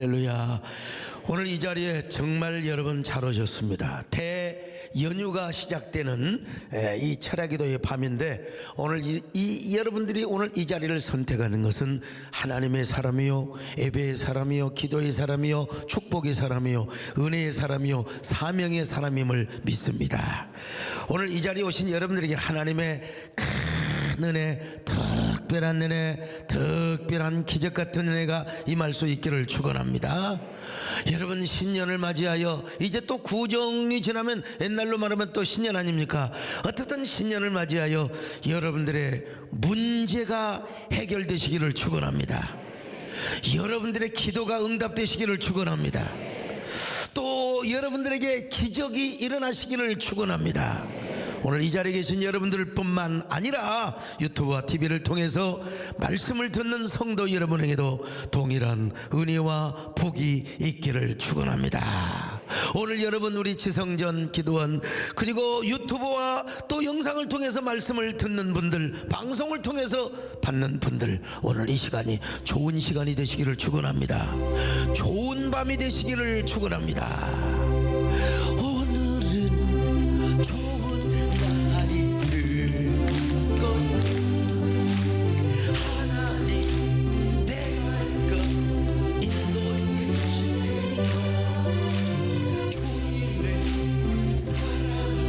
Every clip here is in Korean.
할렐루야. 오늘 이 자리에 정말 여러분 잘 오셨습니다. 대연휴가 시작되는 이 철야기도의 밤인데 오늘 여러분들이 오늘 이 자리를 선택하는 것은 하나님의 사람이요, 예배의 사람이요, 기도의 사람이요, 축복의 사람이요, 은혜의 사람이요, 사명의 사람임을 믿습니다. 오늘 이 자리에 오신 여러분들에게 하나님의 큰 은혜, 특별한 은혜, 특별한 기적 같은 은혜가 임할 수 있기를 축원합니다. 여러분, 신년을 맞이하여 이제 또 구정이 지나면 옛날로 말하면 또 신년 아닙니까? 어떻든 신년을 맞이하여 여러분들의 문제가 해결되시기를 축원합니다. 여러분들의 기도가 응답되시기를 축원합니다. 또 여러분들에게 기적이 일어나시기를 축원합니다. 오늘 이 자리에 계신 여러분들 뿐만 아니라 유튜브와 TV를 통해서 말씀을 듣는 성도 여러분에게도 동일한 은혜와 복이 있기를 축원합니다. 오늘 여러분, 우리 지성전 기도원 그리고 유튜브와 또 영상을 통해서 말씀을 듣는 분들, 방송을 통해서 받는 분들, 오늘 이 시간이 좋은 시간이 되시기를 축원합니다. 좋은 밤이 되시기를 축원합니다. 오늘은 좋은 날이 될 거야. 하나님 내가 인도해 주실 테니까 주님의 사랑이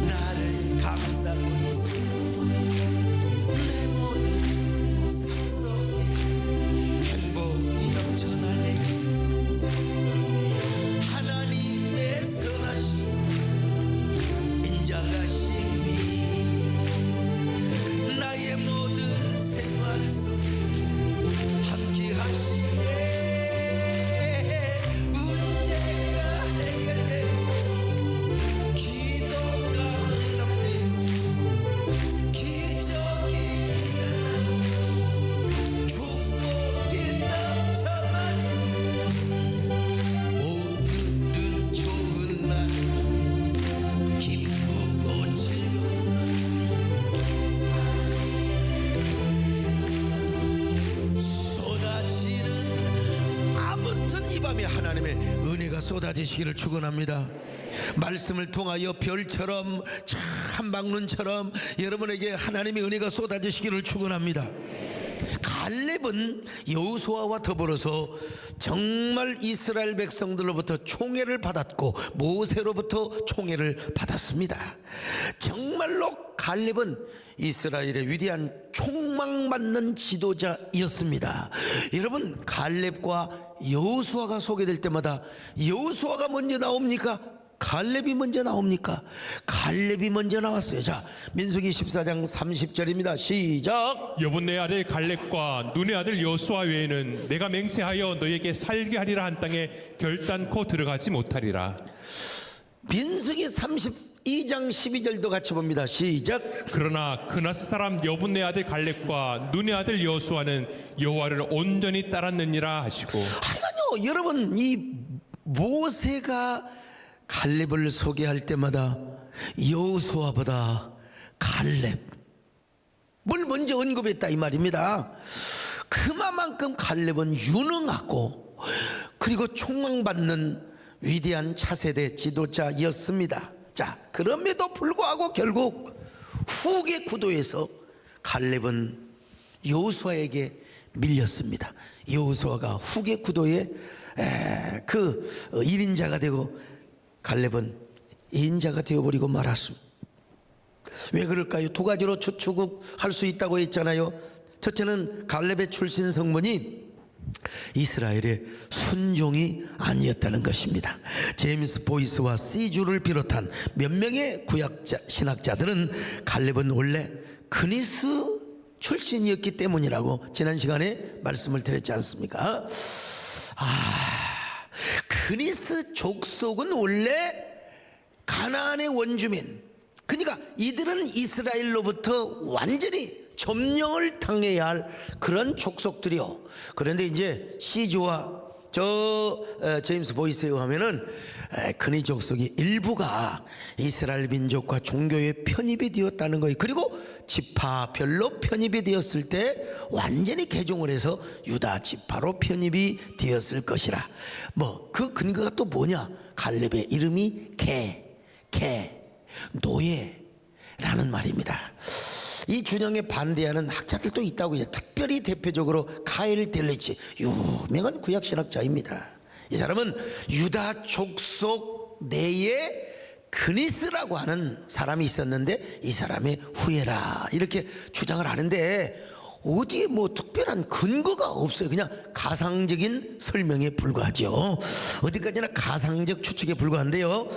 나를 감싸고 있어. 내 모든 삶 속에 행복이 넘쳐나네. 하나님의 선하심 인자하심이 나의 모든 생활 속에 함께 하시네. 문제가 해결되고 기도가 응답되고 기적이 일어나고 축복이 넘쳐나니 오늘은 좋은 날, 기쁘고 즐거운 날. 쏟아지는, 아무튼 이 밤에 하나님의 은혜가 쏟아지시기를 축원합니다. 말씀을 통하여 별처럼 참 막눈처럼 여러분에게 하나님의 은혜가 쏟아지시기를 축원합니다. 갈렙은 여호수아와 더불어서 정말 이스라엘 백성들로부터 총애를 받았고 모세로부터 총애를 받았습니다. 정말로 갈렙은 이스라엘의 위대한 총망받는 지도자였습니다. 여러분, 갈렙과 여호수아가 소개될 때마다 여호수아가 먼저 나옵니까? 갈렙이 먼저 나옵니까? 갈렙이 먼저 나왔어요. 자, 민수기 14장 30절입니다. 시작. 여분네 아들 갈렙과 눈의 아들 여호수아 외에는 내가 맹세하여 너에게 살게 하리라 한 땅에 결단코 들어가지 못하리라. 민수기 32장 12절도 같이 봅니다. 시작. 그러나 그나스 사람 여분네 아들 갈렙과 눈의 아들 여호수아는 여호와를 온전히 따랐느니라 하시고. 하여간요, 여러분, 이 모세가 갈렙을 소개할 때마다 여호수아보다 갈렙을 먼저 언급했다 이 말입니다. 그만큼 갈렙은 유능하고 그리고 총망받는 위대한 차세대 지도자였습니다. 자, 그럼에도 불구하고 결국 후계 구도에서 갈렙은 여호수아에게 밀렸습니다. 여호수아가 후계 구도에 그 1인자가 되고 갈렙은 2인자가 되어버리고 말았습니다. 왜 그럴까요? 두 가지로 추측할 수 있다고 했잖아요. 첫째는 갈렙의 출신 성분이 이스라엘의 순종이 아니었다는 것입니다. 제임스 보이스와 시주를 비롯한 몇 명의 구약자 신학자들은 갈렙은 원래 그니스 출신이었기 때문이라고 지난 시간에 말씀을 드렸지 않습니까? 그니스 족속은 원래 가나안의 원주민, 그러니까 이들은 이스라엘로부터 완전히 점령을 당해야 할 그런 족속들이요. 그런데 이제 시주와 제임스 보이스에 의하면은 그니 족속이 일부가 이스라엘 민족과 종교에 편입이 되었다는 거예요. 그리고 지파별로 편입이 되었을 때 완전히 개종을 해서 유다 지파로 편입이 되었을 것이라. 뭐 그 근거가 또 뭐냐? 갈렙의 이름이 노예라는 말입니다. 이 주장에 반대하는 학자들도 있다고 해요. 특별히 대표적으로 카일 델리치, 유명한 구약신학자입니다. 이 사람은 유다 족속 내에 그니스라고 하는 사람이 있었는데 이 사람의 후예라 이렇게 주장을 하는데 어디에 뭐 특별한 근거가 없어요. 그냥 가상적인 설명에 불과하죠. 어디까지나 가상적 추측에 불과한데요.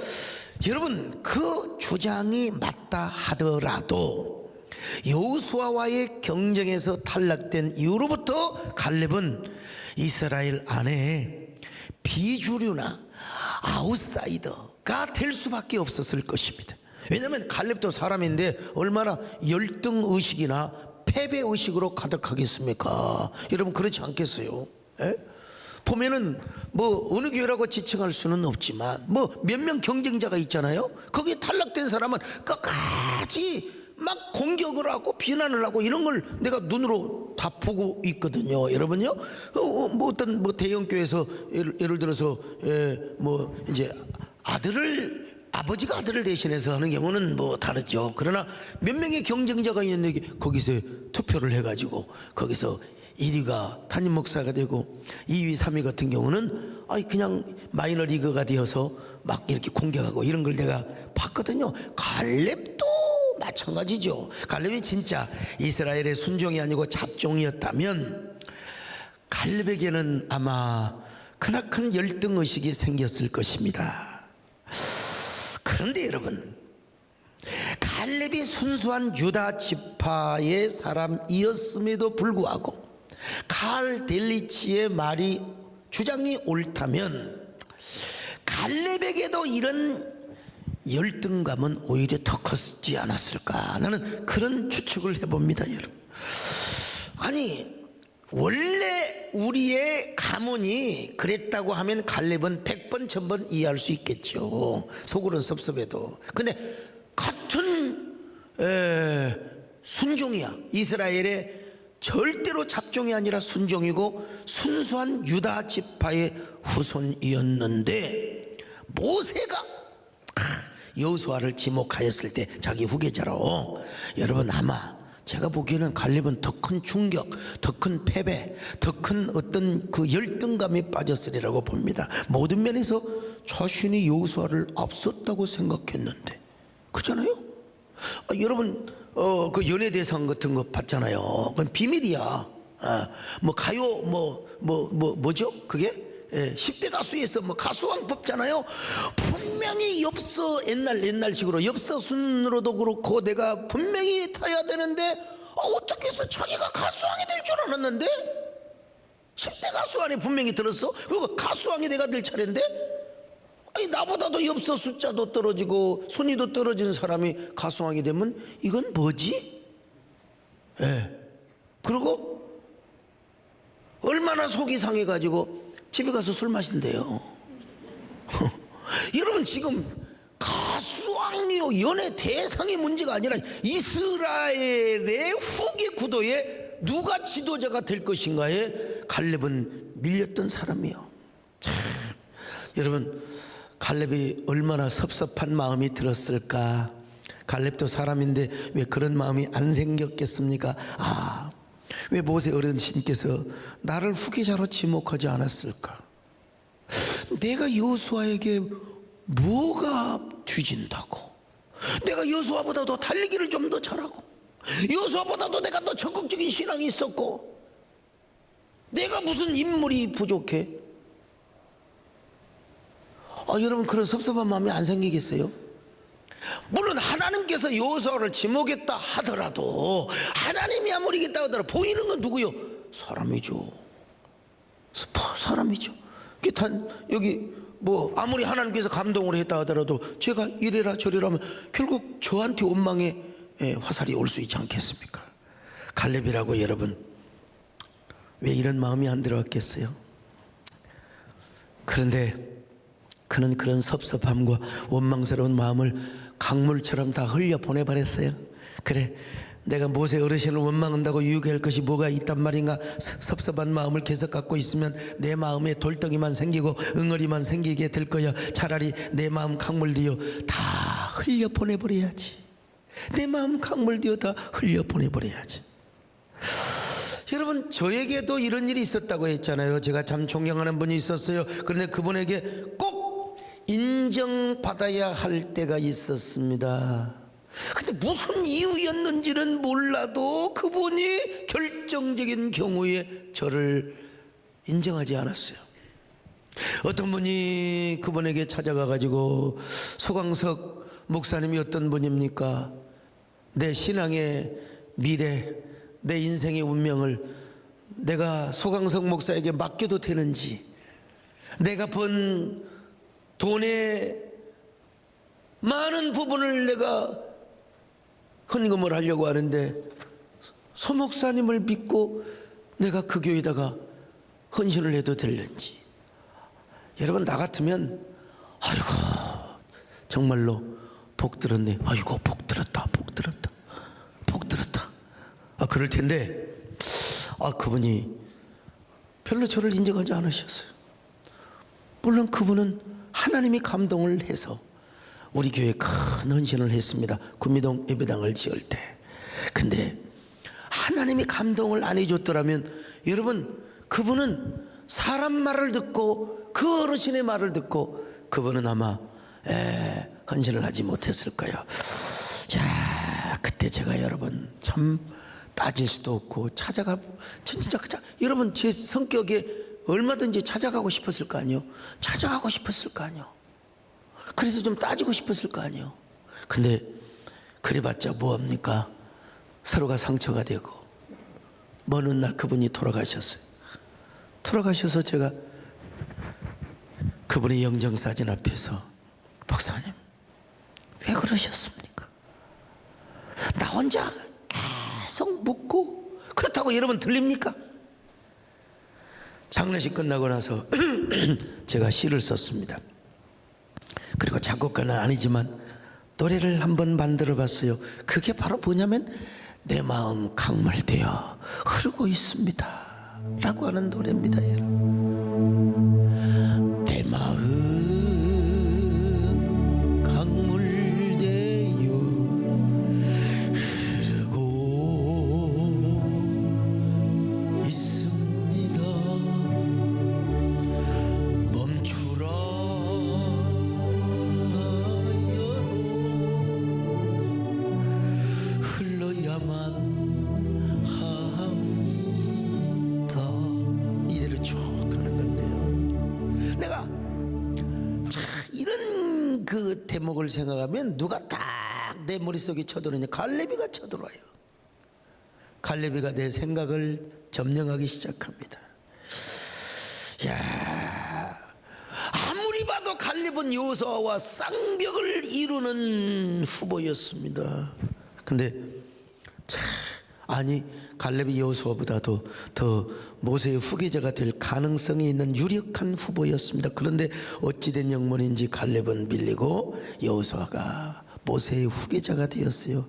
여러분, 그 주장이 맞다 하더라도 여호수아와의 경쟁에서 탈락된 이후로부터 갈렙은 이스라엘 안에 비주류나 아웃사이더가 될 수밖에 없었을 것입니다. 왜냐하면 갈렙도 사람인데 얼마나 열등의식이나 패배의식으로 가득하겠습니까? 여러분, 그렇지 않겠어요? 에? 보면은 뭐 어느 교회라고 지칭할 수는 없지만 뭐 몇 명 경쟁자가 있잖아요. 거기에 탈락된 사람은 끝까지 막 공격을 하고 비난을 하고 이런 걸 내가 눈으로 다 보고 있거든요. 여러분요, 뭐 어떤 뭐 대형 교회에서 예를 들어서 뭐 이제 아버지가 아들을 대신해서 하는 경우는 뭐 다르죠. 그러나 몇 명의 경쟁자가 있는데 거기서 투표를 해가지고 거기서 1위가 담임 목사가 되고 2위, 3위 같은 경우는 그냥 마이너리그가 되어서 막 이렇게 공격하고 이런 걸 내가 봤거든요. 갈렙도 마찬가지죠. 갈렙이 진짜 이스라엘의 순종이 아니고 잡종이었다면 갈렙에게는 아마 크나큰 열등의식이 생겼을 것입니다. 그런데 여러분, 갈렙이 순수한 유다 지파의 사람이었음에도 불구하고 칼 델리치의 말이 주장이 옳다면 갈렙에게도 이런 열등감은 오히려 더 컸지 않았을까? 나는 그런 추측을 해봅니다, 여러분. 아니, 원래 우리의 가문이 그랬다고 하면 갈렙은 100번 1000번 이해할 수 있겠죠. 속으로는 섭섭해도. 근데 같은 순종이야. 이스라엘의 절대로 잡종이 아니라 순종이고 순수한 유다 지파의 후손이었는데 모세가 여호수아를 지목하였을 때 자기 후계자로, 여러분 아마 제가 보기에는 갈렙은 더 큰 충격, 더 큰 패배, 더 큰 어떤 그 열등감에 빠졌으리라고 봅니다. 모든 면에서 자신이 여호수아를 앞섰다고 생각했는데, 그렇잖아요? 여러분 그 연예대상 같은 거 봤잖아요. 그건 비밀이야. 뭐 가요 뭐죠 그게? 10대 가수에서 뭐 가수왕 뽑잖아요. 분명히 옛날식으로 엽서 순으로도 그렇고 내가 분명히 타야 되는데 어떻게 해서 자기가 가수왕이 될 줄 알았는데 10대 가수 안에 분명히 들었어. 그리고 가수왕이 내가 될 차례인데 나보다도 엽서 숫자도 떨어지고 순위도 떨어진 사람이 가수왕이 되면 이건 뭐지? 그리고 얼마나 속이 상해가지고 집에 가서 술 마신대요. 여러분, 지금 가수왕이요 연예 대상의 문제가 아니라 이스라엘의 후계 구도에 누가 지도자가 될 것인가에 갈렙은 밀렸던 사람이요. 여러분, 갈렙이 얼마나 섭섭한 마음이 들었을까? 갈렙도 사람인데 왜 그런 마음이 안 생겼겠습니까? 왜 모세 어르신께서 나를 후계자로 지목하지 않았을까? 내가 여호수아에게 뭐가 뒤진다고? 내가 여호수아보다도 달리기를 좀 더 잘하고 여호수아보다도 내가 더 적극적인 신앙이 있었고 내가 무슨 인물이 부족해? 여러분, 그런 섭섭한 마음이 안 생기겠어요? 물론 하나님께서 여호수아를 지목했다 하더라도, 하나님이 아무리겠다 하더라도 보이는 건 누구요? 사람이죠. 사람이죠. 여기 뭐 아무리 하나님께서 감동을 했다 하더라도 제가 이래라 저래라 하면 결국 저한테 원망의 화살이 올 수 있지 않겠습니까? 갈렙이라고 여러분, 왜 이런 마음이 안 들어왔겠어요? 그런데 그는 그런 섭섭함과 원망스러운 마음을 강물처럼 다 흘려 보내버렸어요. 그래, 내가 모세 어르신을 원망한다고 유익할 것이 뭐가 있단 말인가. 섭섭한 마음을 계속 갖고 있으면 내 마음에 돌덩이만 생기고 응어리만 생기게 될 거야. 차라리 내 마음 강물되어 다 흘려 보내버려야지. 내 마음 강물되어 다 흘려 보내버려야지. 여러분, 저에게도 이런 일이 있었다고 했잖아요. 제가 참 존경하는 분이 있었어요. 그런데 그분에게 꼭 인정받아야 할 때가 있었습니다. 근데 무슨 이유였는지는 몰라도 그분이 결정적인 경우에 저를 인정하지 않았어요. 어떤 분이 그분에게 찾아가 가지고, 소강석 목사님이 어떤 분입니까? 내 신앙의 미래, 내 인생의 운명을 내가 소강석 목사에게 맡겨도 되는지, 내가 번 돈의 많은 부분을 내가 헌금을 하려고 하는데 소 목사님을 믿고 내가 그 교회에다가 헌신을 해도 될는지. 여러분, 나 같으면 아이고 정말로 복 들었네, 아이고 복 들었다, 복 들었다, 복 들었다, 그럴 텐데 그분이 별로 저를 인정하지 않으셨어요. 물론 그분은 하나님이 감동을 해서 우리 교회에 큰 헌신을 했습니다. 구미동 예배당을 지을 때. 근데 하나님이 감동을 안 해줬더라면, 여러분, 그분은 사람 말을 듣고 그 어르신의 말을 듣고 그분은 아마 헌신을 하지 못했을 거예요. 야, 그때 제가 여러분 참 따질 수도 없고 진짜 여러분, 제 성격에 얼마든지 찾아가고 싶었을 거 아니에요. 찾아가고 싶었을 거 아니에요. 그래서 좀 따지고 싶었을 거 아니에요. 근데 그래봤자 뭐합니까? 서로가 상처가 되고. 먼 훗날 그분이 돌아가셨어요. 돌아가셔서 제가 그분의 영정사진 앞에서, 박사님 왜 그러셨습니까? 나 혼자 계속 묻고. 그렇다고 여러분 들립니까? 장례식 끝나고 나서 제가 시를 썼습니다. 그리고 작곡가는 아니지만 노래를 한번 만들어 봤어요. 그게 바로 뭐냐면 내 마음 강물되어 흐르고 있습니다 라고 하는 노래입니다. 여러분, 내 마음 강물되어 흐르고 있습니다. 멈추라 이대로 쭉 가는 건데요. 내가 이런 그 대목을 생각하면 누가 딱 내 머릿속에 쳐들어오냐, 갈래비가 쳐들어와요. 갈래비가 내 생각을 점령하기 시작합니다. 야, 아무리 봐도 갈렙은 여호수아와 쌍벽을 이루는 후보였습니다. 근데 아니, 갈렙이 여호수아보다도 더 모세의 후계자가 될 가능성이 있는 유력한 후보였습니다. 그런데 어찌된 영문인지 갈렙은 밀리고 여호수아가 모세의 후계자가 되었어요.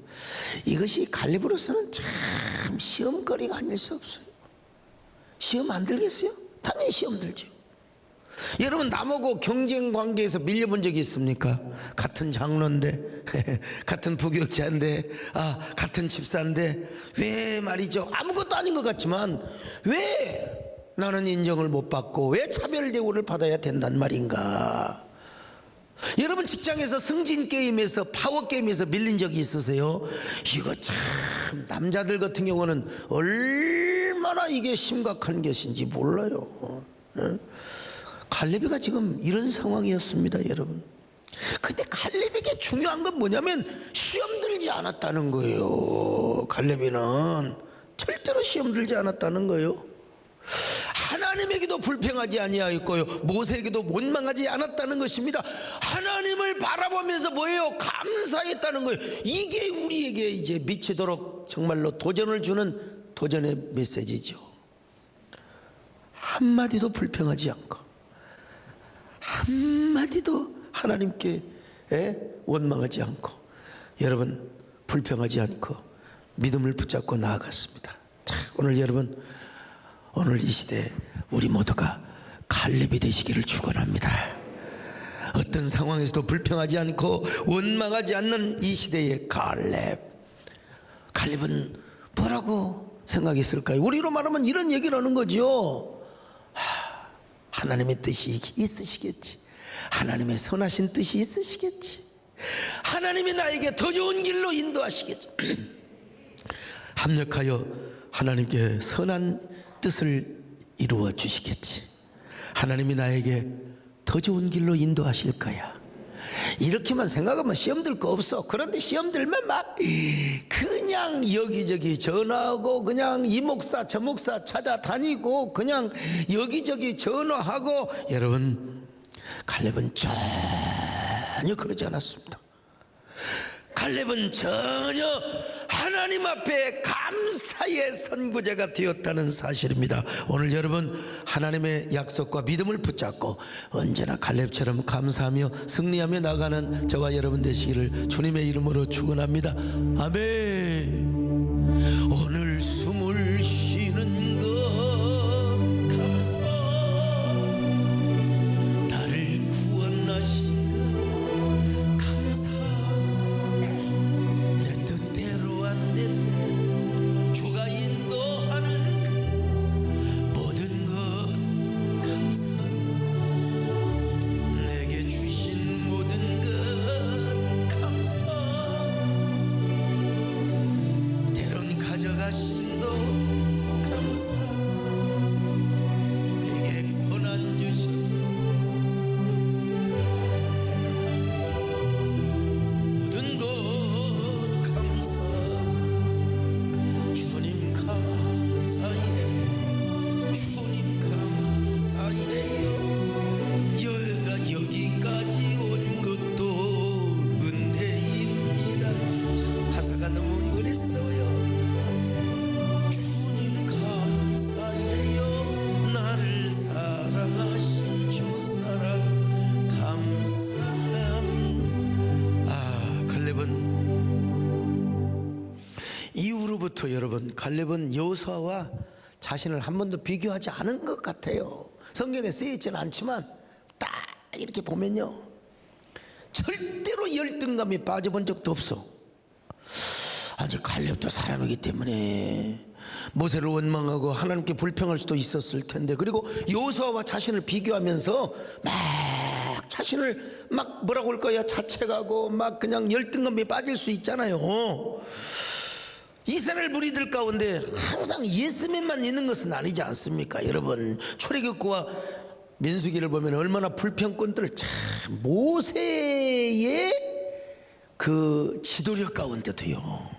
이것이 갈렙으로서는 참 시험거리가 아닐 수 없어요. 시험 안 들겠어요? 당연히 시험 들죠. 여러분, 나보고 경쟁 관계에서 밀려본 적이 있습니까? 같은 장로인데 같은 부교육자인데 같은 집사인데 왜 말이죠, 아무것도 아닌 것 같지만 왜 나는 인정을 못 받고 왜 차별 대우를 받아야 된단 말인가? 여러분, 직장에서 승진 게임에서 파워 게임에서 밀린 적이 있으세요? 이거 참 남자들 같은 경우는 얼마나 이게 심각한 것인지 몰라요. 갈렙이가 지금 이런 상황이었습니다, 여러분. 근데 갈렙에게 중요한 건 뭐냐면 시험 들지 않았다는 거예요. 갈렙이는 절대로 시험 들지 않았다는 거예요. 하나님에게도 불평하지 아니하였고요, 모세에게도 원망하지 않았다는 것입니다. 하나님을 바라보면서 뭐예요? 감사했다는 거예요. 이게 우리에게 이제 미치도록 정말로 도전을 주는 도전의 메시지죠. 한마디도 불평하지 않고 한마디도 하나님께 원망하지 않고, 여러분, 불평하지 않고 믿음을 붙잡고 나아갔습니다. 자, 오늘 여러분, 오늘 이 시대 우리 모두가 갈렙이 되시기를 축원합니다. 어떤 상황에서도 불평하지 않고 원망하지 않는 이 시대의 갈렙은 뭐라고 생각했을까요? 우리로 말하면 이런 얘기를 하는 거죠. 하나님의 뜻이 있으시겠지. 하나님의 선하신 뜻이 있으시겠지. 하나님이 나에게 더 좋은 길로 인도하시겠지. 합력하여 하나님께 선한 뜻을 이루어 주시겠지. 하나님이 나에게 더 좋은 길로 인도하실 거야. 이렇게만 생각하면 시험 들 거 없어. 그런데 시험 들면 막 그냥 여기저기 전화하고 그냥 이 목사 저 목사 찾아다니고 그냥 여기저기 전화하고. 여러분, 갈렙은 전혀 그러지 않았습니다. 갈렙은 전혀 하나님 앞에 감사의 선구자가 되었다는 사실입니다. 오늘 여러분, 하나님의 약속과 믿음을 붙잡고 언제나 갈렙처럼 감사하며 승리하며 나가는 저와 여러분 되시기를 주님의 이름으로 축원합니다. 아멘. 오늘 숨을 쉬는 것 감사, 나를 구원하신 것 감사, 내 뜻대로 안 돼도 주가 인도하는 모든 것 감사, 내게 주신 모든 것 감사, 때론 가져가신 도 감사, 내게 고난 주셔서 모든 것 감사, 주님 감사해, 주님 감사해요. 여가 여기까지 온 것도 은혜입니다. 참 가사가 너무 은혜스러워요. 주님 감사해요. 나를 사랑하신 주사랑 감사함. 갈렙은 이후로부터 여러분, 갈렙은 여호수아와 자신을 한 번도 비교하지 않은 것 같아요. 성경에 쓰여있지는 않지만 딱 이렇게 보면요, 절대로 열등감이 빠져본 적도 없어. 아직 갈렙도 사람이기 때문에 모세를 원망하고 하나님께 불평할 수도 있었을 텐데, 그리고 여호수아와 자신을 비교하면서 막 자신을 막 뭐라고 할까요, 자책하고 막 그냥 열등감에 빠질 수 있잖아요. 이스라엘 무리들 가운데 항상 예수님만 있는 것은 아니지 않습니까? 여러분, 출애굽기와 민수기를 보면 얼마나 불평꾼들을 참, 모세의 그 지도력 가운데도요.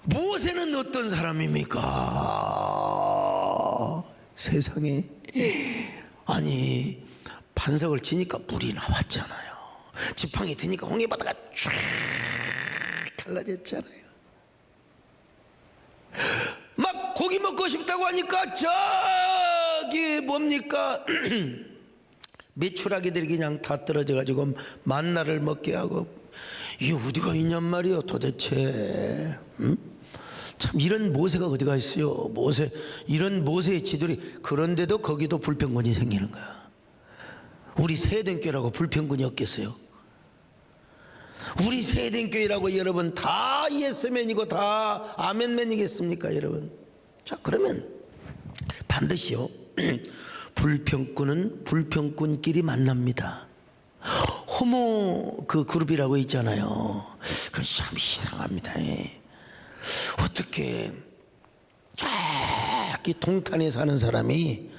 모세는 어떤 사람입니까? 세상에, 아니 반석을 치니까 물이 나왔잖아요. 지팡이 드니까 홍해바다가 쫙 갈라졌잖아요. 막 고기 먹고 싶다고 하니까 저기 뭡니까 메추라기들이 그냥 다 떨어져 가지고 만나를 먹게 하고. 이게 어디가 있냔 말이요 도대체. 참, 이런 모세가 어디가 있어요. 모세, 이런 모세의 지도리. 그런데도 거기도 불평군이 생기는 거야. 우리 세den교라고 불평군이 없겠어요? 우리 세den교회라고 여러분 다 예스맨이고 다 아멘맨이겠습니까 여러분? 자, 그러면 반드시요 불평꾼은 불평꾼끼리 만납니다. 호모 그 그룹이라고 있잖아요. 그건 참 이상합니다. 어떻게 저기 동탄에 사는 사람이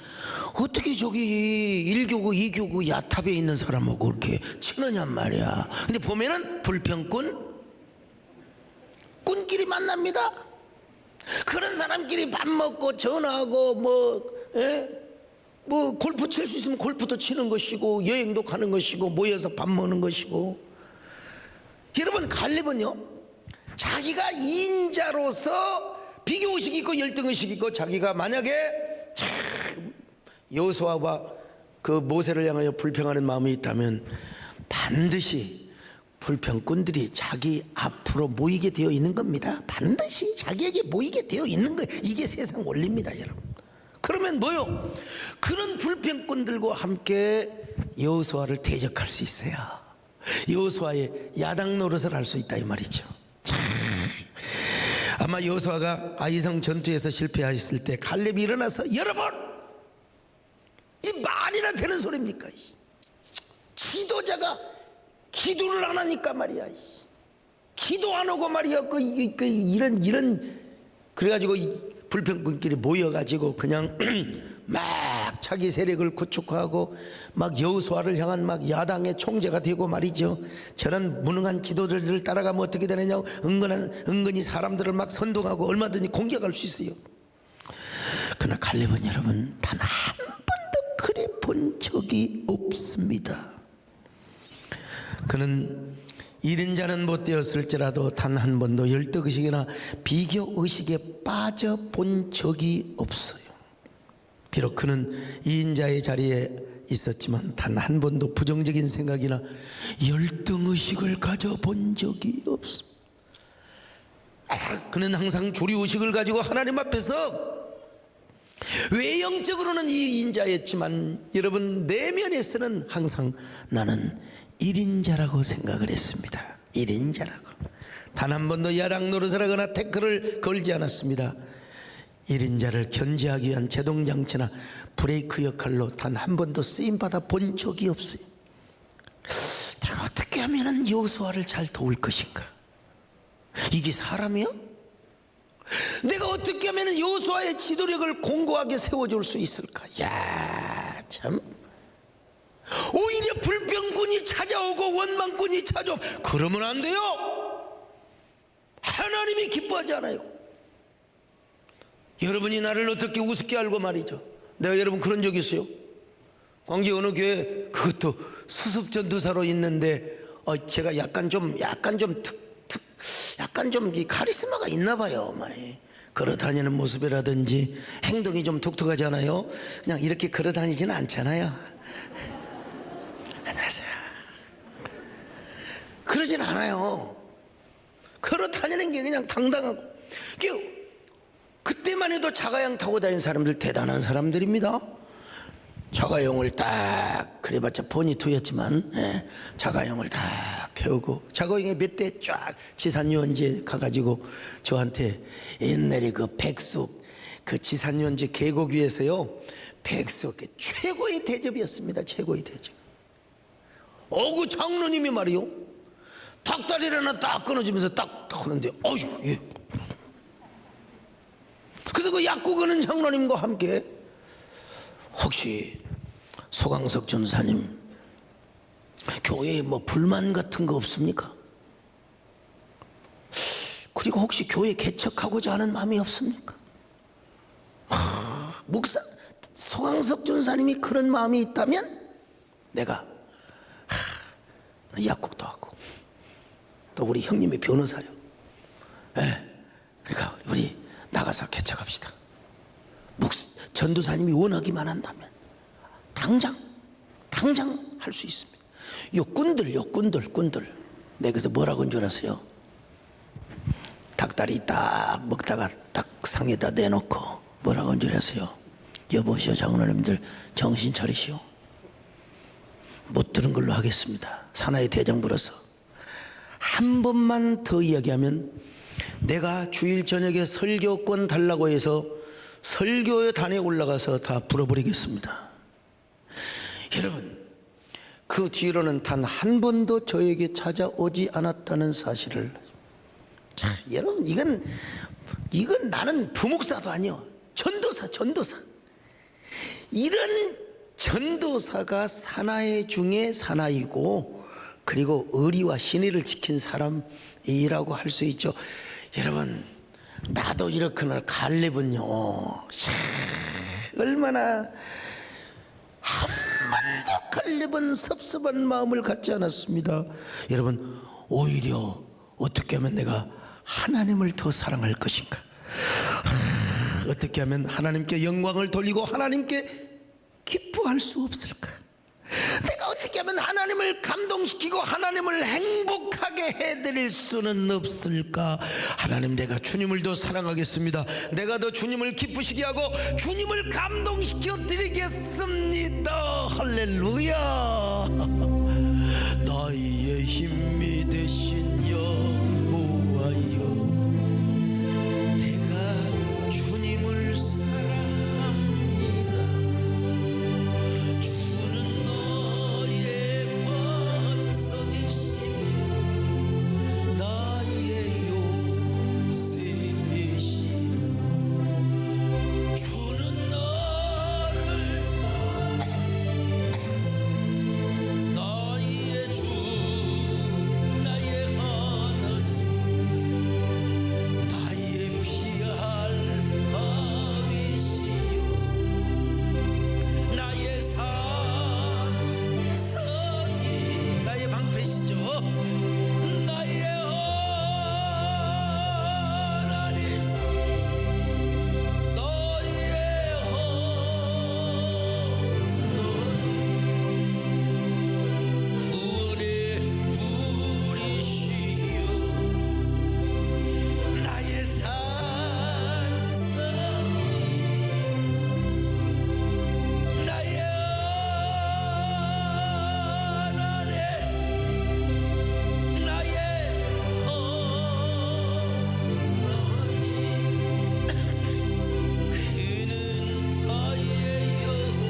어떻게 저기 1교구 2교구 야탑에 있는 사람하고 그렇게 친하냔 말이야. 근데 보면은 꾼끼리 만납니다. 그런 사람끼리 밥 먹고 전화하고 뭐 골프 칠 수 있으면 골프도 치는 것이고 여행도 가는 것이고 모여서 밥 먹는 것이고. 여러분, 갈렙은요 자기가 인자로서 비교의식 있고 열등의식 있고, 자기가 만약에 여호수아와 그 모세를 향하여 불평하는 마음이 있다면 반드시 불평꾼들이 자기 앞으로 모이게 되어 있는 겁니다. 반드시 자기에게 모이게 되어 있는 거예요. 이게 세상 원리입니다, 여러분. 그러면 뭐요? 그런 불평꾼들과 함께 여호수아를 대적할 수 있어요. 여호수아의 야당 노릇을 할 수 있다 이 말이죠. 참. 아마 여호수아가 아이성 전투에서 실패하였을 때 갈렙이 일어나서 여러분, 이 말이나 되는 소리입니까? 지도자가 기도를 안 하니까 말이야. 기도 안 하고 말이야. 이런 그래가지고 불평꾼끼리 모여가지고 그냥 막 자기 세력을 구축하고 막 여호수아를 향한 막 야당의 총재가 되고 말이죠. 저런 무능한 지도자들을 따라가면 어떻게 되느냐. 은근히 사람들을 막 선동하고 얼마든지 공격할 수 있어요. 그러나 갈렙은 여러분 단 한 번도 그래 본 적이 없습니다. 그는 잃은 자는 못 되었을지라도 단 한 번도 열등의식이나 비교의식에 빠져본 적이 없어요. 비록 그는 이인자의 자리에 있었지만 단 한 번도 부정적인 생각이나 열등의식을 가져본 적이 없습니다. 그는 항상 주류의식을 가지고 하나님 앞에서 외형적으로는 이인자였지만 여러분 내면에서는 항상 나는 1인자라고 생각을 했습니다. 1인자라고. 단 한 번도 야당 노릇을 하거나 태클을 걸지 않았습니다. 1인자를 견제하기 위한 제동장치나 브레이크 역할로 단 한 번도 쓰임받아 본 적이 없어요. 내가 어떻게 하면 여호수아를 잘 도울 것인가? 이게 사람이야? 내가 어떻게 하면 여호수아의 지도력을 공고하게 세워줄 수 있을까? 야, 참. 오히려 불평꾼이 찾아오고 원망꾼이 찾아오면 그러면 안 돼요. 하나님이 기뻐하지 않아요. 여러분이 나를 어떻게 우습게 알고 말이죠. 내가 여러분 그런 적 있어요. 광주 어느 교회 그것도 수습전도사로 있는데 제가 약간 좀 이 카리스마가 있나 봐요. 많이 걸어다니는 모습이라든지 행동이 좀 독특하지 않아요? 그냥 이렇게 걸어다니지는 않잖아요. 안녕하세요. 그러진 않아요. 걸어다니는 게 그냥 당당하고. 그때만 해도 자가용 타고 다니는 사람들 대단한 사람들입니다. 자가용을 딱 그래봤자 보니투였지만 자가용을 딱 태우고 자가용에 몇 대 쫙 지산유원지에 가가지고 저한테 옛날에 그 백숙 그 지산유원지 계곡 위에서요 백숙 최고의 대접이었습니다. 최고의 대접. 그 장로님이 말이요 닭다리를 하나 딱 끊어주면서 딱 하는데 어휴 예. 그래서 그 약국하는 장로님과 함께 혹시 소강석 전사님 교회에 뭐 불만 같은 거 없습니까? 그리고 혹시 교회 개척하고자 하는 마음이 없습니까? 목사 소강석 전사님이 그런 마음이 있다면 내가 약국도 하고 또 우리 형님이 변호사요. 그러니까 우리 나가서 개척합시다. 전도사님이 원하기만 한다면 당장 할 수 있습니다. 요 꾼들 내가 그래서 뭐라고 한 줄 아세요? 닭다리 딱 먹다가 딱 상에다 내놓고 뭐라고 한 줄 아세요? 여보시오 장로님들 정신 차리시오. 못 들은 걸로 하겠습니다. 사나이 대장부로서 한 번만 더 이야기하면 내가 주일 저녁에 설교권 달라고 해서 설교단에 올라가서 다 불어버리겠습니다. 여러분 그 뒤로는 단 한 번도 저에게 찾아오지 않았다는 사실을 자, 여러분 이건 나는 부목사도 아니요 전도사 이런 전도사가 사나이 중에 사나이고 그리고 의리와 신의를 지킨 사람이라고 할 수 있죠. 여러분 나도 이렇거나 갈렙은요 얼마나 한 번도 갈렙은 섭섭한 마음을 갖지 않았습니다. 여러분 오히려 어떻게 하면 내가 하나님을 더 사랑할 것인가, 어떻게 하면 하나님께 영광을 돌리고 하나님께 기뻐할 수 없을까, 내가 어떻게 하면 하나님을 감동시키고 하나님을 행복하게 해드릴 수는 없을까? 하나님, 내가 주님을 더 사랑하겠습니다. 내가 더 주님을 기쁘시게 하고 주님을 감동시켜 드리겠습니다. 할렐루야. 나의 힘이 되신 여호와여, 내가 주님을 사랑합니다. 주는 너의 반석이시며 나의 요새이시라. 주는 나를 나의 주 나의 하나님, 나의 피할 바위시여 나의 산성이 나의 방패시죠. 나의 하나님, 너의 구원의 불이시여 나의 산성이 나의 하나님, 나의 그는 나의 여호와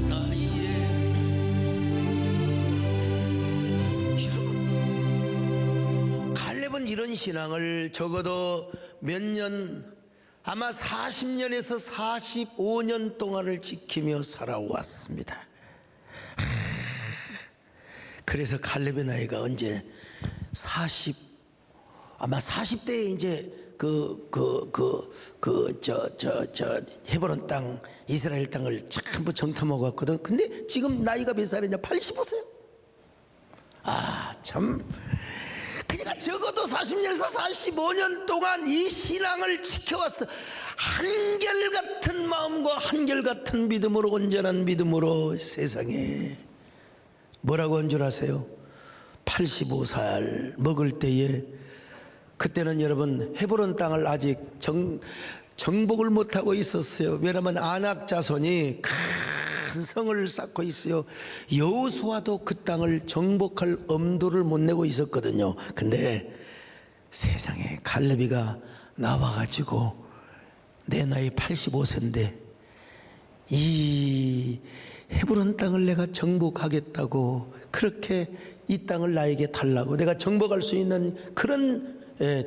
나의. 여러분, 갈렙은 이런 신앙을 적어도 몇 년, 아마 40년에서 45년 동안을 지키며 살아왔습니다. 그래서 갈렙의 나이가 언제 아마 40대에 이제 헤브론 땅, 이스라엘 땅을 전부 정탐하고 왔거든. 근데 지금 나이가 몇 살이냐? 85세요. 아, 참. 그러니까 적어도 40년에서 45년 동안 이 신앙을 지켜왔어. 한결같은 마음과 한결같은 믿음으로, 온전한 믿음으로 세상에 뭐라고 한 줄 아세요? 85살 먹을 때에, 그때는 여러분 헤브론 땅을 아직 정복을 못하고 있었어요. 왜냐하면 아낙 자손이 큰 성을 쌓고 있어요. 여호수아도 그 땅을 정복할 엄두를 못 내고 있었거든요. 근데 세상에 갈렙이가 나와가지고 내 나이 85세인데 이 헤브론 땅을 내가 정복하겠다고, 그렇게 이 땅을 나에게 달라고, 내가 정복할 수 있는 그런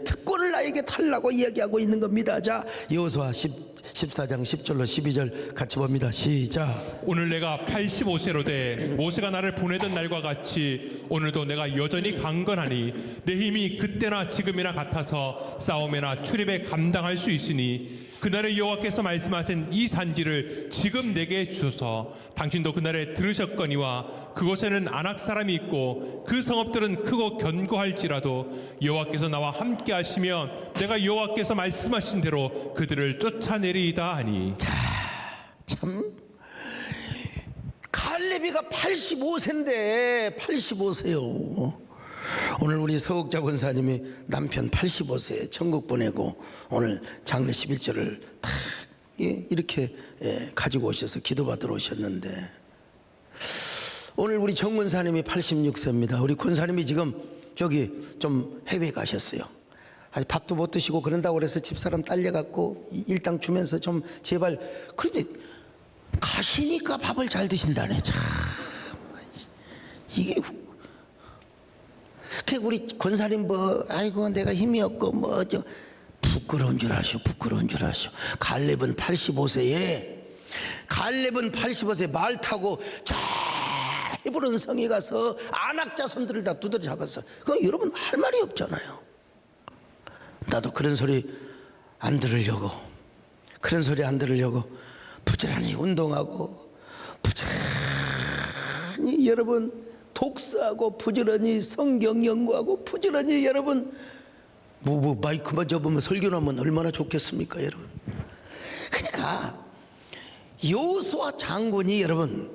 특권을 나에게 달라고 이야기하고 있는 겁니다. 자, 여호수아 14장 10절로 12절 같이 봅니다. 시작. 오늘 내가 85세로 돼 모세가 나를 보내던 날과 같이 오늘도 내가 여전히 강건하니 내 힘이 그때나 지금이나 같아서 싸움이나 출입에 감당할 수 있으니 그날에 여호와께서 말씀하신 이 산지를 지금 내게 주소서. 당신도 그날에 들으셨거니와 그곳에는 아낙 사람이 있고 그 성읍들은 크고 견고할지라도 여호와께서 나와 함께 하시면 내가 여호와께서 말씀하신 대로 그들을 쫓아내리이다 하니. 참, 갈렙이가 85세인데 85세요. 오늘 우리 서욱자 권사님이 남편 85세에 천국 보내고 오늘 장례 11절을 다 이렇게 가지고 오셔서 기도받으러 오셨는데, 오늘 우리 정 권사님이 86세입니다. 우리 권사님이 지금 저기 좀 해외 가셨어요. 아직 밥도 못 드시고 그런다고 그래서 집사람 딸려갖고 일당 주면서 좀 제발, 그런데 가시니까 밥을 잘 드신다네. 참, 이게 우리 권사님 뭐 아이고 내가 힘이 없고 뭐 저 부끄러운 줄 아시오. 부끄러운 줄 아시오. 갈렙은 85세에 말 타고 저 헤브론 성에 가서 아낙 자손들을 다 두드려 잡았어. 그럼 여러분 할 말이 없잖아요. 나도 그런 소리 안 들으려고 부지런히 운동하고 부지런히 여러분 독서하고 부지런히 성경 연구하고 부지런히 여러분 마이크만 접으면 설교하면 얼마나 좋겠습니까 여러분. 그러니까 여호수아 장군이 여러분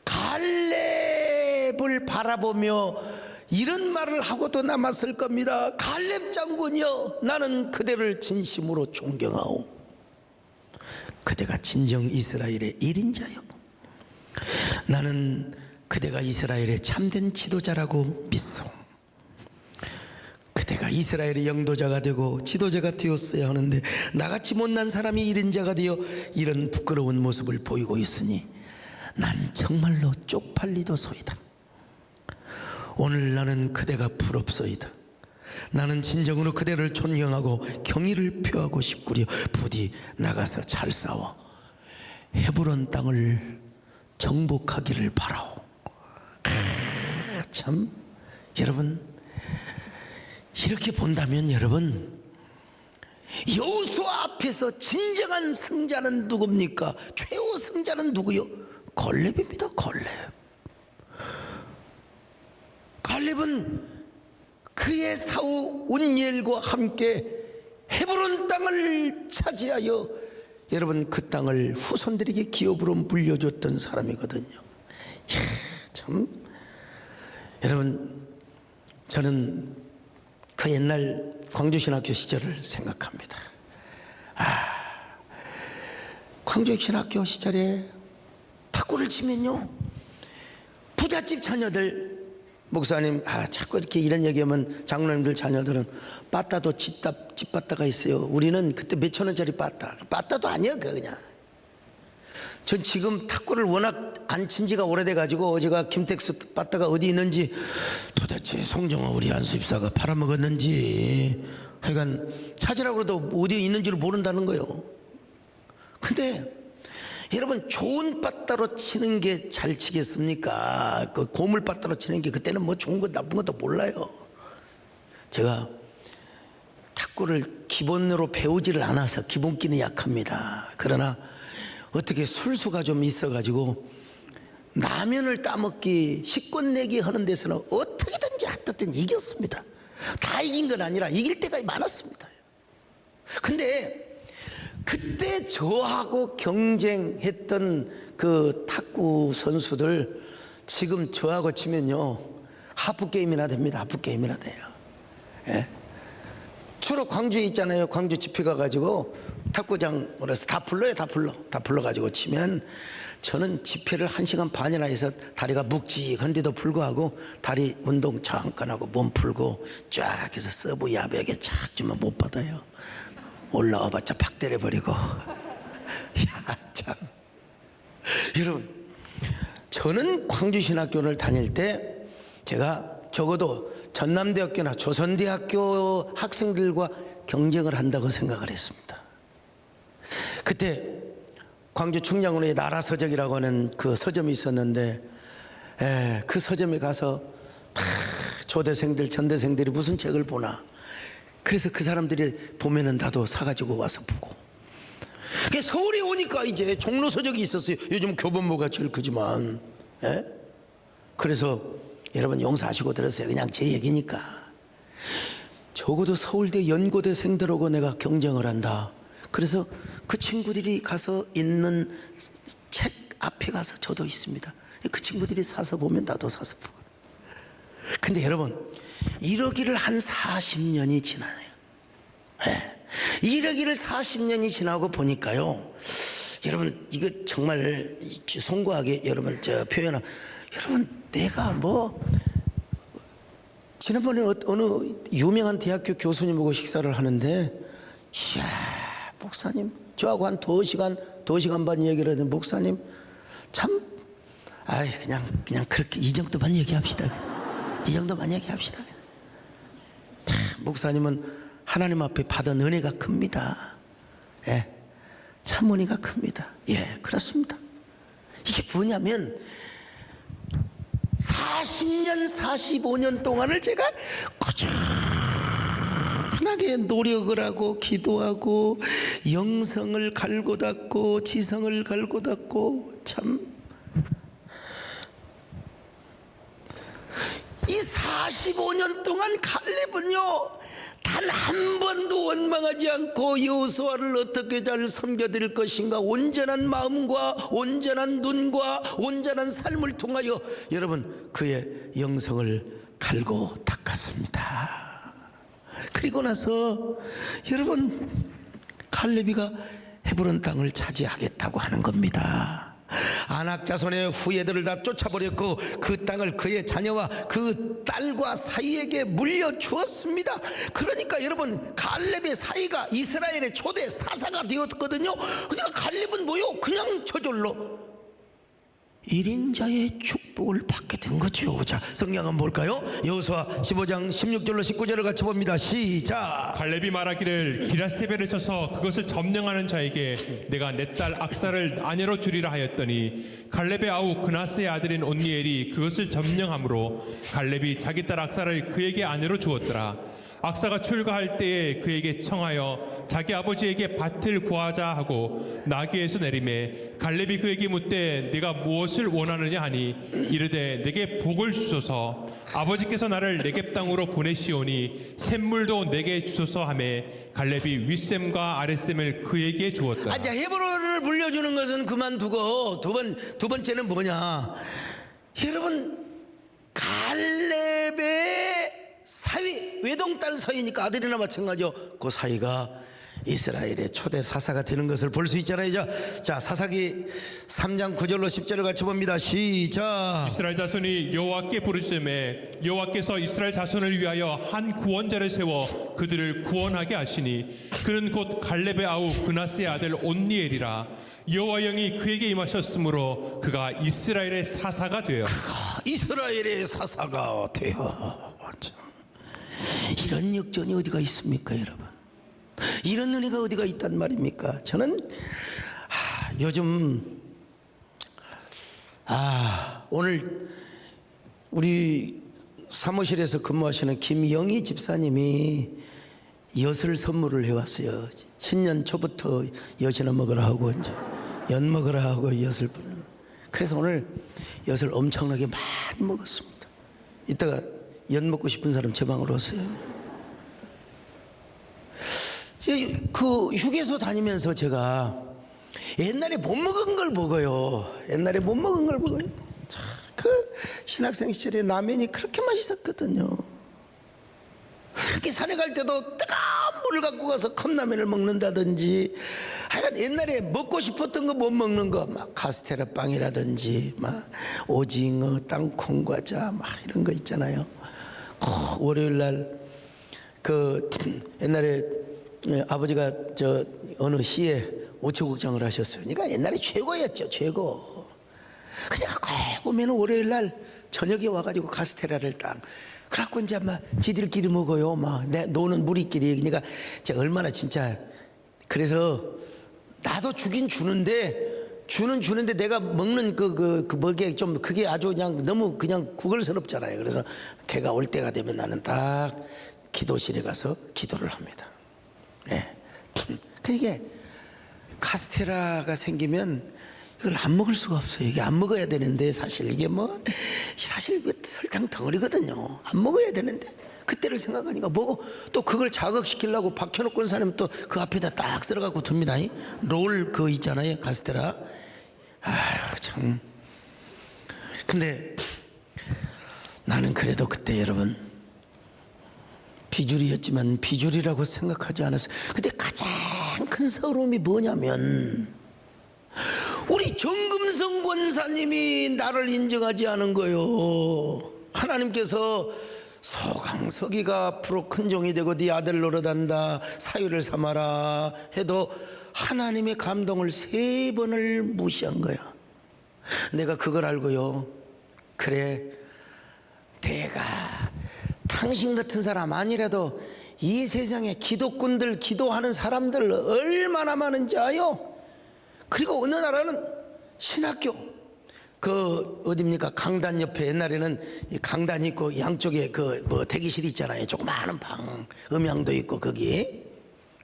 갈렙을 바라보며 이런 말을 하고도 남았을 겁니다. 갈렙 장군이여, 나는 그대를 진심으로 존경하오. 그대가 진정 이스라엘의 1인자요, 나는 그대가 이스라엘의 참된 지도자라고 믿소. 그대가 이스라엘의 영도자가 되고 지도자가 되었어야 하는데 나같이 못난 사람이 1인자가 되어 이런 부끄러운 모습을 보이고 있으니 난 정말로 쪽팔리도소이다. 오늘 나는 그대가 부럽소이다. 나는 진정으로 그대를 존경하고 경의를 표하고 싶구려. 부디 나가서 잘 싸워 헤브론 땅을 정복하기를 바라오. 참 여러분, 이렇게 본다면 여러분, 여호수아 앞에서 진정한 승자는 누굽니까? 최후 승자는 누구요? 갈렙입니다. 갈렙은 그의 사후 운니엘과 함께 헤브론 땅을 차지하여 여러분 그 땅을 후손들에게 기업으로 물려줬던 사람이거든요. 이야, 참 여러분, 저는 그 옛날 광주신학교 시절을 생각합니다. 광주신학교 시절에 탁구를 치면요, 부잣집 자녀들, 목사님 자꾸 이렇게 이런 얘기하면 장로님들 자녀들은 빠따도 집빠따가 있어요. 우리는 그때 몇천 원짜리 빠따도 아니야 그냥. 전 지금 탁구를 워낙 안 친 지가 오래돼 가지고 제가 김택수 빠따가 어디 있는지, 도대체 송정호 우리 안수집사가 팔아먹었는지 하여간 찾으라고 해도 어디에 있는지를 모른다는 거예요. 근데 여러분, 좋은 빠따로 치는 게 잘 치겠습니까? 그 고물 빠따로 치는 게 그때는 뭐 좋은 거 나쁜 것도 몰라요. 제가 탁구를 기본으로 배우지를 않아서 기본기는 약합니다. 그러나 어떻게 술수가 좀 있어가지고 라면을 따먹기, 식권 내기 하는 데서는 어떻게든지 하여튼 이겼습니다. 다 이긴 건 아니라 이길 때가 많았습니다. 근데 그때 저하고 경쟁했던 그 탁구 선수들 지금 저하고 치면요 하프게임이나 됩니다. 하프게임이나 돼요. 예? 주로 광주에 있잖아요. 광주 집회 가가지고 탁구장 그래서 다 불러가지고 치면 저는 집회를 1시간 반이나 해서 다리가 묵직한데도 불구하고 다리 운동 잠깐 하고 몸 풀고 쫙 해서 서브 야비하게 착 주면 못 받아요. 올라와봤자 팍 때려버리고. 야, 참. 여러분, 저는 광주신학교를 다닐 때 제가 적어도 전남대학교나 조선대학교 학생들과 경쟁을 한다고 생각을 했습니다. 그때 광주 충량군에 나라서적이라고 하는 그 서점이 있었는데, 그 서점에 가서 조대생들 전대생들이 무슨 책을 보나, 그래서 그 사람들이 보면은 나도 사가지고 와서 보고. 서울에 오니까 이제 종로서적이 있었어요. 요즘 교본모가 제일 크지만. 그래서 여러분 용서하시고 들으세요. 그냥 제 얘기니까. 적어도 서울대 연고대생들하고 내가 경쟁을 한다. 그래서 그 친구들이 가서 있는 책 앞에 가서 저도 있습니다. 그 친구들이 사서 보면 나도 사서 보고. 근데 여러분, 이러기를 한 40년이 지나요. 이러기를 40년이 지나고 보니까요, 여러분 이거 정말 송구하게 여러분 저 표현하면, 여러분 내가 뭐 지난번에 어느 유명한 대학교 교수님하고 식사를 하는데, 이야 목사님 저하고 한 2시간 반 얘기를 하는데, 목사님 참 그냥 그렇게 이 정도만 얘기합시다. 이 정도만 얘기합시다. 참 목사님은 하나님 앞에 받은 은혜가 큽니다. 참 은혜가 큽니다. 그렇습니다. 이게 뭐냐면 40년 45년 동안을 제가 꾸준하게 노력을 하고 기도하고 영성을 갈고 닦고 지성을 갈고 닦고, 참 이 45년 동안 갈렙은요 다 단 한 번도 원망하지 않고 여호수아를 어떻게 잘 섬겨드릴 것인가, 온전한 마음과 온전한 눈과 온전한 삶을 통하여 여러분 그의 영성을 갈고 닦았습니다. 그리고 나서 여러분 갈렙이가 헤브론 땅을 차지하겠다고 하는 겁니다. 아낙 자손의 후예들을 다 쫓아버렸고 그 땅을 그의 자녀와 그 딸과 사이에게 물려주었습니다. 그러니까 여러분 갈렙의 사이가 이스라엘의 초대 사사가 되었거든요. 그러니까 갈렙은 뭐요? 그냥 저절로 1인자의 축복을 받게 된 거죠. 자, 성경 한번 볼까요? 여호수아 15장 16절로 19절을 같이 봅니다. 시작. 갈렙이 말하기를 기라세벨을 쳐서 그것을 점령하는 자에게 내가 내 딸 악사를 아내로 주리라 하였더니 갈렙의 아우 그나스의 아들인 온니엘이 그것을 점령함으로 갈렙이 자기 딸 악사를 그에게 아내로 주었더라. 악사가 출가할 때에 그에게 청하여 자기 아버지에게 밭을 구하자 하고 나귀에서 내리매 갈렙이 그에게 묻되 네가 무엇을 원하느냐 하니 이르되 내게 복을 주소서 아버지께서 나를 네겝 땅으로 보내시오니 샘물도 내게 주소서 하매 갈렙이 윗샘과 아랫샘을 그에게 주었다. 자, 헤브론을 물려주는 것은 그만두고 두 번째는 뭐냐? 여러분 갈렙의 사위, 외동딸 사이니까 아들이나 마찬가지요. 그 사이가 이스라엘의 초대 사사가 되는 것을 볼 수 있잖아요. 자, 사사기 3장 9절로 10절을 같이 봅니다. 시작. 이스라엘 자손이 여호와께 부르짖음에 여호와께서 이스라엘 자손을 위하여 한 구원자를 세워 그들을 구원하게 하시니 그는 곧 갈렙의 아우 그나스의 아들 온니엘이라. 여호와 영이 그에게 임하셨으므로 그가 이스라엘의 사사가 되어 이스라엘의 사사가 되어. 이런 역전이 어디가 있습니까, 여러분? 이런 은혜가 어디가 있단 말입니까? 저는 요즘 오늘 우리 사무실에서 근무하시는 김영희 집사님이 엿을 선물을 해왔어요. 신년 초부터 엿이나 먹으라 하고 이제 엿 먹으라 하고 엿을 뿌리는. 그래서 오늘 엿을 엄청나게 많이 먹었습니다. 이따가 엿 먹고 싶은 사람 제 방으로 오세요. 그 휴게소 다니면서 제가 옛날에 못 먹은 걸 먹어요. 그 신학생 시절에 라면이 그렇게 맛있었거든요. 그렇게 산에 갈 때도 뜨거운 물을 갖고 가서 컵라면을 먹는다든지, 하여간 옛날에 먹고 싶었던 거 못 먹는 거, 막 카스테라 빵이라든지, 막 오징어, 땅콩 과자, 막 이런 거 있잖아요. 월요일 날 그 옛날에 아버지가 저 어느 시에 우체국장을 하셨어요. 그러니까 옛날에 최고였죠, 최고. 그래서 꼭 오면 월요일 날 저녁에 와가지고 카스테라를 딱 그래갖고 이제 막 지들끼리 먹어요. 막 노는 무리끼리. 그러니까 얼마나 진짜. 그래서 나도 주긴 주는데 내가 먹는 그 먹게 좀 그게 아주 그냥 너무 그냥 구걸스럽잖아요. 그래서 걔가 올 때가 되면 나는 딱 기도실에 가서 기도를 합니다. 예. 그게 카스테라가 생기면 이걸 안 먹을 수가 없어요. 이게 안 먹어야 되는데 사실 이게 사실 설탕 덩어리거든요. 안 먹어야 되는데 그때를 생각하니까 먹어. 또 그걸 자극시키려고 박혀놓고 온 사람은 또 그 앞에다 딱 쓸어갖고 둡니다. 롤 그거 있잖아요, 카스테라. 아휴 참. 근데 나는 그래도 그때 여러분 비주류였지만 비주류라고 생각하지 않았어요. 근데 가장 큰 서러움이 뭐냐면 우리 정금성 권사님이 나를 인정하지 않은 거요. 하나님께서 소강석이가 앞으로 큰 종이 되고 네 아들 노릇한다 사유를 삼아라 해도 하나님의 감동을 3번을 무시한 거야. 내가 그걸 알고요. 그래, 내가 당신 같은 사람 아니라도 이 세상에 기독군들 기도하는 사람들 얼마나 많은지 아요? 그리고 어느 나라는 신학교 그 어딥니까 강단 옆에 옛날에는 강단이 있고 양쪽에 그 대기실이 있잖아요. 조그마한 방 음향도 있고 거기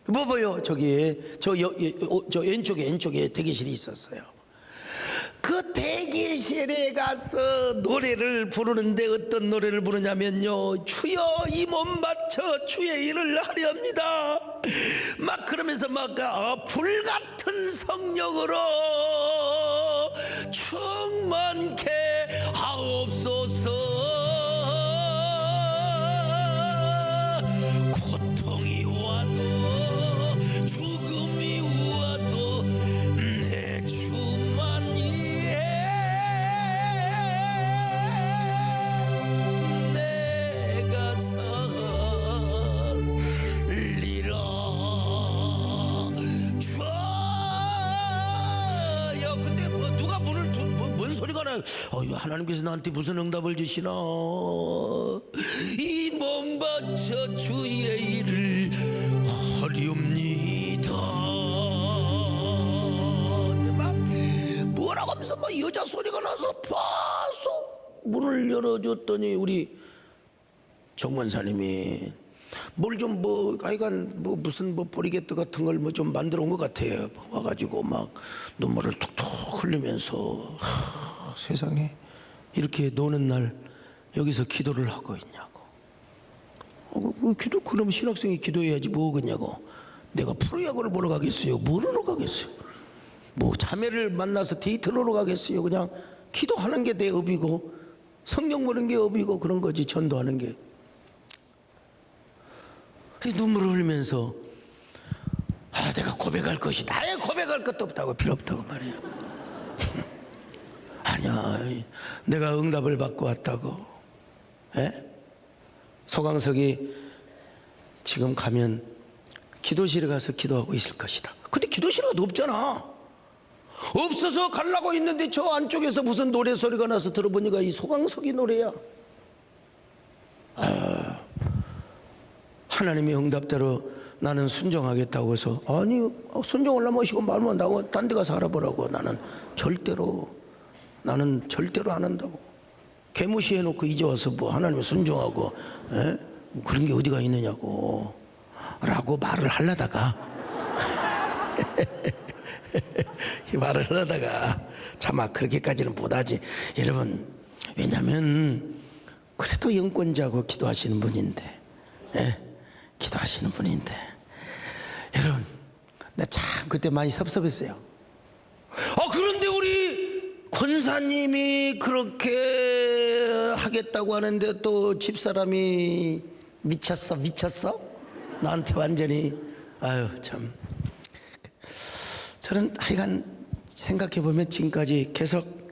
뭐요 저기 저 왼쪽에 대기실이 있었어요. 그 대기실에 가서 노래를 부르는데 어떤 노래를 부르냐면요, 주여 이 몸 바쳐 주의 일을 하려 합니다. 막 그러면서 막 불같은 성령으로 충만케 하옵소서. 고통이 와도 죽음이 와도 내 주만이에 내가 살리라. 주여. 근데 뭐 누가 문을 뭔 소리가 나요? 하나님께서 나한테 무슨 응답을 주시나? 이 몸 바쳐 주의 일을 하리옵니다. 근데 막 뭐라고 하면서 막 여자 소리가 나서 봐서 문을 열어줬더니 우리 정원사님이 뭘 좀 뭐 하여간 뭐 무슨 뭐 보리개떡 같은 걸 뭐 좀 만들어 온 것 같아요. 와가지고 막 눈물을 툭툭 흘리면서 세상에 이렇게 노는 날 여기서 기도를 하고 있냐고. 기도 그럼 신학생이 기도해야지 뭐겠냐고. 내가 프로야구를 보러 가겠어요? 뭐로 가겠어요? 뭐 자매를 만나서 데이트를 하러 가겠어요? 그냥 기도하는 게 내 업이고 성경 보는 게 업이고 그런 거지. 전도하는 게. 눈물을 흘리면서 내가 고백할 것이 나의 고백할 것도 없다고, 필요 없다고 말이야. 아니야, 내가 응답을 받고 왔다고. 소강석이 지금 가면 기도실에 가서 기도하고 있을 것이다. 근데 기도실이 없잖아. 없어서 가려고 있는데 저 안쪽에서 무슨 노래 소리가 나서 들어보니까 이 소강석이 노래야. 하나님의 응답대로 나는 순종하겠다고 해서, 아니 순종을 하시고 말면 나고 딴 데 가서 알아보라고. 나는 절대로 안 한다고. 개무시해놓고 이제 와서 뭐 하나님 순종하고 그런 게 어디가 있느냐고 라고 말을 하려다가 차마 그렇게까지는 못하지. 여러분, 왜냐면 그래도 영권자고 기도하시는 분인데, 기도하시는 분인데, 여러분, 나 참 그때 많이 섭섭했어요. 그런데 우리 권사님이 그렇게 하겠다고 하는데 또 집사람이 미쳤어? 나한테 완전히. 참. 저는 하여간 생각해보면 지금까지 계속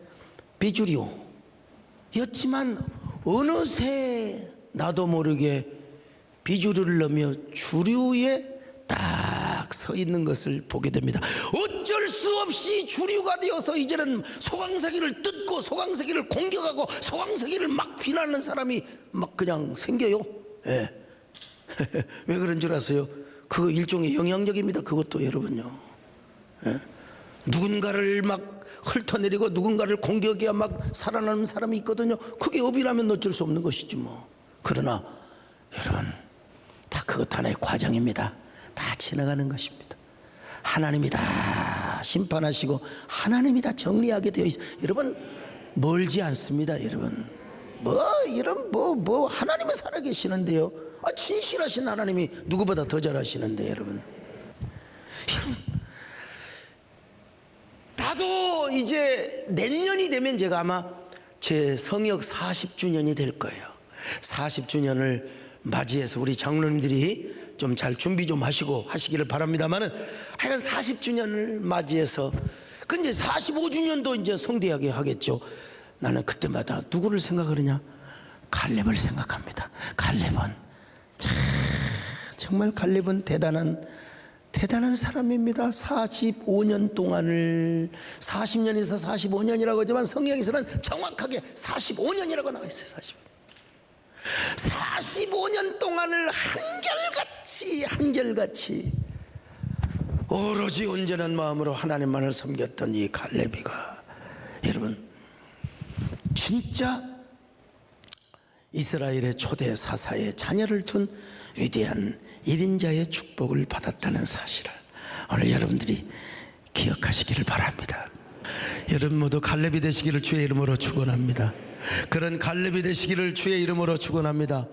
비주류였지만 어느새 나도 모르게 비주류를 넘어 주류에 딱 서 있는 것을 보게 됩니다. 어쩔 수 없이 주류가 되어서 이제는 소강석이를 뜯고 소강석이를 공격하고 소강석이를 막 비난하는 사람이 막 그냥 생겨요. 왜 그런 줄 아세요? 그거 일종의 영향력입니다. 그것도 여러분요. 누군가를 막 훑어내리고 누군가를 공격해야 막 살아나는 사람이 있거든요. 그게 업이라면 어쩔 수 없는 것이지 뭐. 그러나 여러분, 다 그것 하나의 과정입니다. 다 지나가는 것입니다. 하나님이 다 심판하시고 하나님이 다 정리하게 되어 있어요. 여러분, 멀지 않습니다. 여러분, 하나님은 살아계시는데요. 진실하신 하나님이 누구보다 더 잘하시는데 여러분. 나도 이제 내년이 되면 제가 아마 제 성역 40주년이 될 거예요. 40주년을 맞이해서 우리 장로님들이 좀 잘 준비 좀 하시고 하시기를 바랍니다만은, 하여간 40주년을 맞이해서 근데 45주년도 이제 성대하게 하겠죠. 나는 그때마다 누구를 생각하느냐? 갈렙을 생각합니다. 갈렙은 정말 갈렙은 대단한 사람입니다. 45년 동안을 40년에서 45년이라고 하지만 성경에서는 정확하게 45년이라고 나와 있어요. 45년 동안을 한결같이 오로지 온전한 마음으로 하나님만을 섬겼던 이 갈렙이가, 여러분, 진짜 이스라엘의 초대 사사의 자녀를 둔 위대한 1인자의 축복을 받았다는 사실을 오늘 여러분들이 기억하시기를 바랍니다. 여러분 모두 갈렙이 되시기를 주의 이름으로 축원합니다. 그런 갈렙이 되시기를 주의 이름으로 축원합니다.